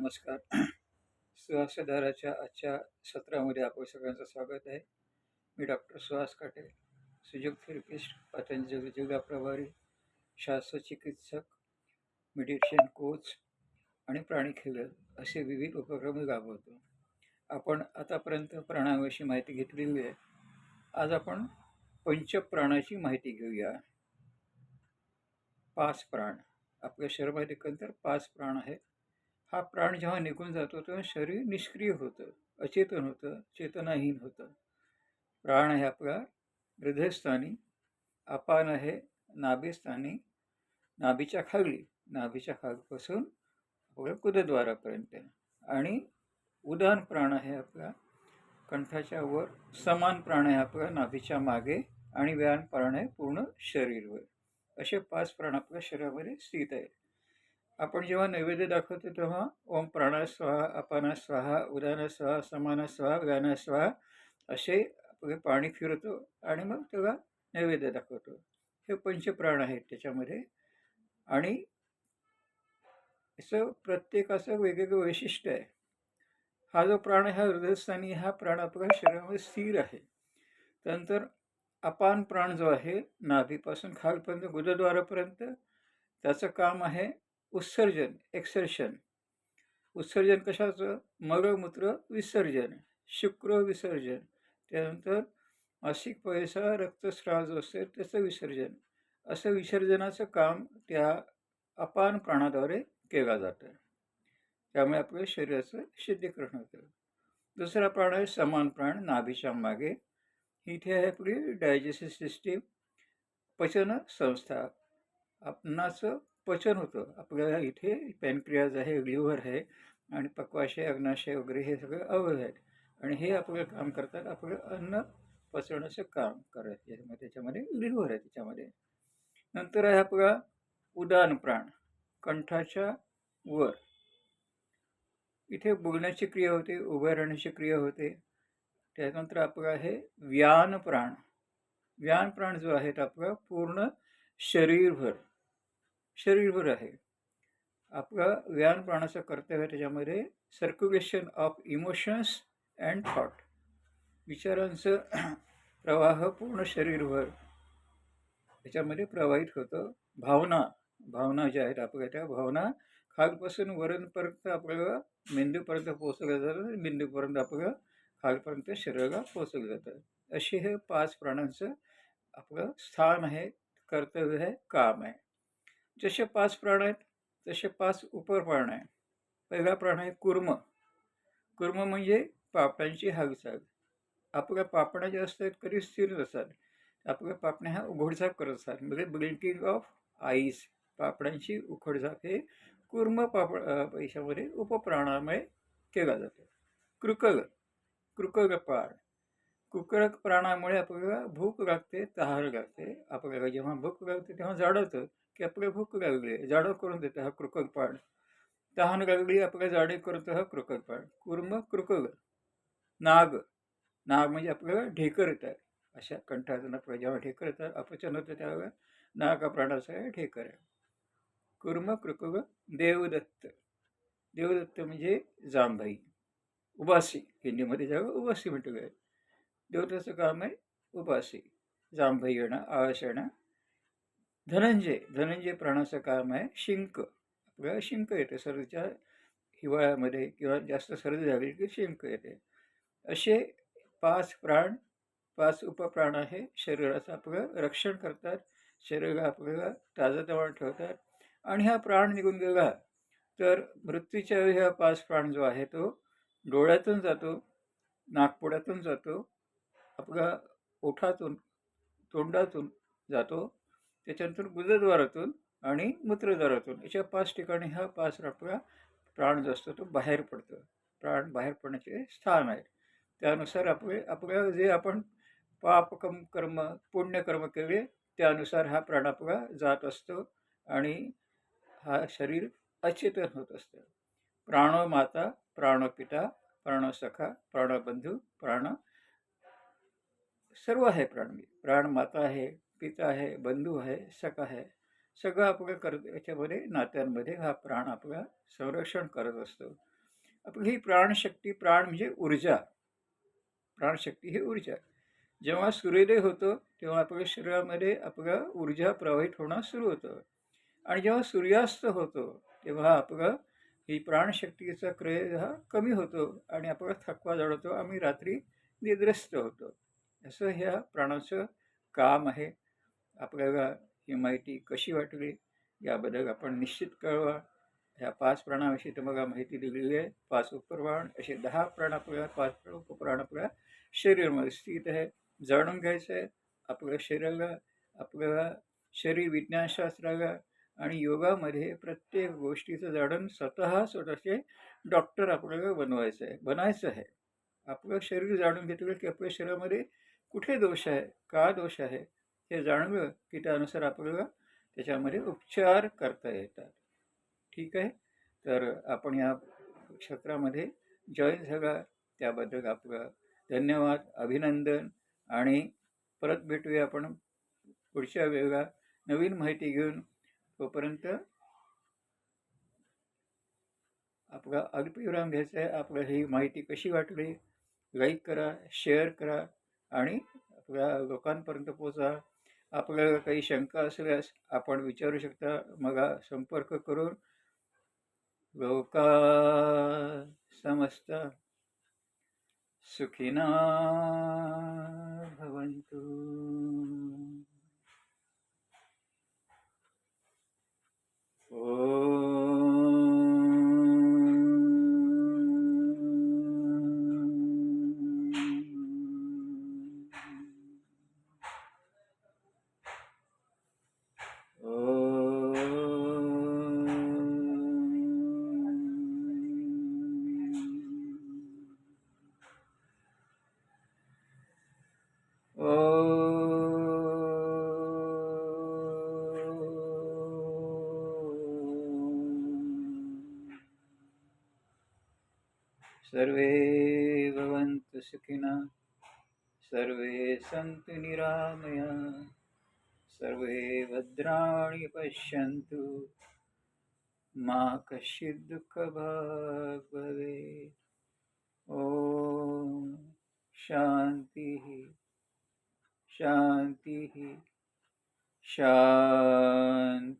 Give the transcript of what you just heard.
नमस्कार. सुहासधाराच्या आजच्या सत्रामध्ये आपलं सगळ्यांचं स्वागत आहे. मी डॉक्टर सुहास काटे, सुयोग थेरपिस्ट, पतंजली योगा प्रभारी, शास्त्रचिकित्सक, मेडिटेशन कोच आणि प्राणीखेळ असे विविध उपक्रम राबवतो. आपण आतापर्यंत प्राणाविषयी माहिती घेतलेली आहे. आज आपण पंचप्राणाची माहिती घेऊया. 5 प्राण आपल्या शरीरामध्ये एकंदर 5 प्राण आहेत. हा प्राण जेव्हा निघून जातो तेव्हा शरीर निष्क्रिय होतं, अचेतन होतं, चेतनाहीन होतं. प्राण आहे आपला हृदयस्थानी, अपान आहे नाभीस्थानी, नाभीच्या खालपासून आपल्या गुदद्वारापर्यंत, आणि उदान प्राण आहे आपला कंठाच्या वर, समान प्राण आहे आपला नाभीच्या मागे, आणि व्यान प्राण आहे पूर्ण शरीरवर. असे 5 प्राण आपल्या शरीरामध्ये स्थित आहेत. आपण जेव्हा नैवेद्य दाखवतो तेव्हा ओम प्राणा स्वाहा, अपाना स्वाहा, उदाना स्वाहा, समाना स्वाहा, व्याना स्वाहा असे आपले पाणी फिरवतो आणि मग तेव्हा नैवेद्य दाखवतो. हे पंचप्राण आहेत त्याच्यामध्ये. आणि असं प्रत्येकाचं वेगवेगळं वैशिष्ट्य आहे. हा जो प्राण आहे हा हृदयस्थानी, हा प्राण आपल्या शरीरामध्ये स्थिर आहे. त्यानंतर अपान प्राण जो आहे नाभीपासून खालपर्यंत गुदद्वारापर्यंत, त्याचं काम आहे उत्सर्जन, एक्सर्शन. उत्सर्जन कशाचं? मलमूत्र विसर्जन, शुक्र विसर्जन, त्यानंतर मासिक पैसा रक्तस्राव जो असतो त्याचं विसर्जन. असं विसर्जनाचं काम त्या अपान प्राणाद्वारे केलं जातं. त्यामुळे आपल्या शरीराचं शुद्धीकरण होतं. दुसरा प्राण आहे समान प्राण, नाभीच्या मागे. इथे आहे आपली डायजेस्टिव्ह सिस्टीम, पचन संस्था. अन्नाचं पचन होतं आपल्याला. इथे पॅनक्रियाज आहे, लिव्हर आहे, आणि पक्वाशय, अग्नाशय वगैरे हे सगळे अवयव आहेत, आणि हे आपलं काम करतात, आपलं अन्न पचवण्याचं काम करत. त्याच्यामध्ये लिव्हर आहे त्याच्यामध्ये. नंतर आहे आपला उदान प्राण, कंठाच्या वर. इथे बोलण्याची क्रिया होते, उभ्या राहण्याची क्रिया होते. त्यानंतर आपलं आहे व्यान प्राण. व्यान प्राण जो आहे आपला पूर्ण शरीरभर आहे. आपला व्यान प्राणाचं कर्तव्य त्याच्यामध्ये circulation of emotions and thought, विचारांचं प्रवाह पूर्ण शरीरभर त्याच्यामध्ये प्रवाहित होतं. भावना ज्या आहेत आपल्या, त्या भावना खालपासून वरपर्यंत आपल्याला मेंदूपर्यंत पोहोचवल्या जातात, मेंदूपर्यंत आपल्याला खालपर्यंत शरीराला पोहोचवलं जातं. असे हे 5 प्राणांचं आपलं स्थान आहे, कर्तव्य आहे, काम आहे. जसे 5 प्राण आहेत तसे 5 उपप्राण आहे. पहिला प्राण आहे कुर्म. कुर्म म्हणजे पापण्यांची हालचाल. आपल्या पापण्या ज्या असतात कधी स्थिर नसतात, आपल्या पापण्या ह्या उघडझाप करत असतात, म्हणजे ब्लिंकिंग ऑफ आईज, पापड्यांची उघडझाप हे कुर्म पैशामध्ये उपप्राणामुळे केला जातो. कृकग प्राण. कृकग प्राणामुळे आपल्याला भूक लागते, तहान लागते. आपल्याला जेव्हा भूक लागते तेव्हा जाणवतं की आपल्याला भूक लागली, जाणव करून देतं हा कृकग प्राण. तहान लागली, आपल्याला जाणीव करतो हा कृकग प्राण. कृकग. नाग म्हणजे आपल्याला ढेकर येतात, अशा कंठातून आपल्याला जेव्हा ढेकर येतात, अपचन होतं त्यावेळेला नाग प्राणाचा ढेकर आहे. कृकग. देवदत्त म्हणजे जांभई, उबासी, हिंदीमध्ये जेव्हा उबासी म्हटलं आहे. देवदत्ताचं काम आहे उबासी, जांभई येणं, आळस येणं. धनंजय प्राणाचं काम आहे शिंक. आपल्याला शिंक येते सर्दीच्या हिवाळ्यामध्ये, किंवा जास्त सर्दी झाली की शिंक येते. असे 5 प्राण, 5 उपप्राण आहे, शरीराचं आपलं रक्षण करतात, शरीराला आपल्याला ताजतवानं ठेवतात. आणि हा प्राण निघून गेला तर मृत्यूच्या वेळी हा 5 प्राण जो आहे तो डोळ्यातून जातो, नाकपुड्यातून जातो, आपल्या ओठातून, तोंडातून जातो, त्याच्यानंतर गुदद्वारातून आणि मूत्रद्वारातून, अशा 5 ठिकाणी हा 5 आपला प्राण जो असतो तो बाहेर पडतो. प्राण बाहेर पडण्याचे स्थान आहे. त्यानुसार आपल्याला जे आपण कर्म, पुण्यकर्म केले त्यानुसार हा प्राण आपला जात असतो, आणि हा शरीर अचेतन होत असतं. प्राणमाता, प्राणपिता, प्राणसखा, प्राणबंधू, प्राण सर्व आहे. प्राणमाता आहे, पिता आहे, बंधू आहे, सखा आहे, सगळं आपलं याच्यामध्ये नात्यांमध्ये हा प्राण आपला संरक्षण करत असतो. आपली ही प्राणशक्ती, प्राण म्हणजे ऊर्जा, प्राणशक्ती ही ऊर्जा. जेव्हा सूर्योदय होतो तेव्हा आपल्या शरीरामध्ये आपलं ऊर्जा प्रवाहित होणं सुरू होतं आणि जेव्हा सूर्यास्त होतो तेव्हा आपलं ही प्राणशक्तीचा क्रिया हा कमी होतो आणि आपला थकवा जाणवतो, आम्ही रात्री निद्रस्त होतो. असं ह्या प्राणाचं काम आहे. आपल्याला ही माहिती कशी वाटली याबद्दल आपण निश्चित कळवा. ह्या 5 प्राणाविषयी तुम्हाला माहिती दिलेली आहे. 5 उपप्राण असे 10 प्राण आपल्याला, 5 उपप्राण आपल्या शरीरामध्ये स्थित आहे. जाणून घ्यायचं आहे आपल्या शरीराला, आपल्याला शरीर विज्ञानशास्त्राला आणि योगामध्ये प्रत्येक गोष्टीचं जाणून स्वतःचे डॉक्टर आपल्याला बनायचं आहे. आपलं शरीर जाणून घेतलं की आपल्या शरीरामध्ये कुठे दोष आहे, का दोष आहे, हे जाणलं की त्यानुसार आपल्याला त्याच्यामध्ये उपचार करता येतात. ठीक आहे. तर आपण या क्षेत्रामध्ये जॉईन झाला त्याबद्दल आपलं धन्यवाद, अभिनंदन आणि परत भेटूया आपण पुढच्या वेळेला नवीन माहिती घेऊन. तोपर्यंत आपला अल्पविराम घ्यायचा आहे. आपल्याला ही माहिती कशी वाटली लाईक करा, शेअर करा आणि आपल्या लोकांपर्यंत पोहोचा. आपल्याला काही शंका असल्यास आपण विचारू शकता. मला संपर्क करून लोका समस्ता सुखिना भवन्तु. सर्वे भवन्तु सुखिनः, सर्वे सन्तु निरामयाः, सर्वे भद्राणि पश्यन्तु, मा कश्चित् दुःखभाग् भवेत्. ॐ शान्तिः शान्तिः शान्तिः.